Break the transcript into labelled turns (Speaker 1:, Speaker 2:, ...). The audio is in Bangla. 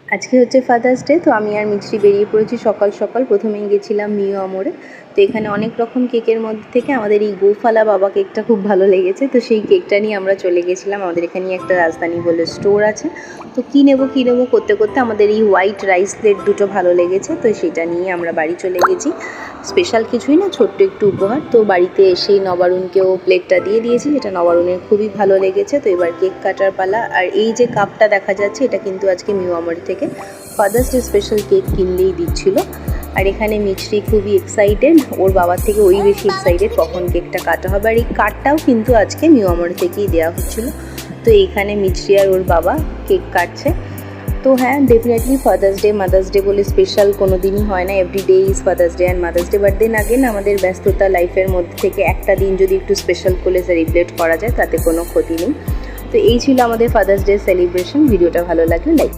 Speaker 1: আজকে হচ্ছে ফাদার্স ডে, তো আমি আর মিছরি বেরিয়ে পড়েছি সকাল সকাল। প্রথমেই গেছিলাম মিও আমোরে। তো এখানে অনেক রকম কেকের মধ্যে থেকে আমাদের এই গোফালা বাবা কেকটা খুব ভালো লেগেছে, তো সেই কেকটা নিয়ে আমরা চলে গেছিলাম। আমাদের এখানে একটা রাজধানী বলে স্টোর আছে, তো কী নেবো করতে করতে আমাদের এই হোয়াইট রাইস প্লেট দুটো ভালো লেগেছে, তো সেটা নিয়ে আমরা বাড়ি চলে গেছি। স্পেশাল কিছুই না, ছোট্ট একটু উপহার। তো বাড়িতে এসেই নবারুণকেও প্লেটটা দিয়ে দিয়েছি, যেটা নবারুণের খুবই ভালো লেগেছে। তো এবার কেক কাটার পালা। আর এই যে কাপটা দেখা যাচ্ছে, এটা কিন্তু আজকে মিও আমোরে থেকে ফাদার্স ডে স্পেশাল কেক কিনলেই দিচ্ছিল। আর এখানে মিছরি খুবই এক্সাইটেড, ওর বাবার থেকে ওই বেশি এক্সাইটেড কখন কেকটা কাটা হবে। আর এই কার্ডটাও কিন্তু আজকে মিও আমোরে থেকেই দেওয়া হচ্ছিলো। তো এইখানে মিছরি আর ওর বাবা কেক কাটছে। তো হ্যাঁ, definitely father's day mother's day বলে স্পেশাল কোনো দিনই হয় না, everyday is father's day and mother's day. But then again আমাদের ব্যস্ততা লাইফের মধ্যে থেকে একটা দিন যদি একটু স্পেশাল করে সেলিব্রেট করা যায় তাতে কোনো ক্ষতি নেই। তো এই ছিল আমাদের ফাদার্স ডে সেলিব্রেশন। ভিডিওটা ভালো লাগলে লাইক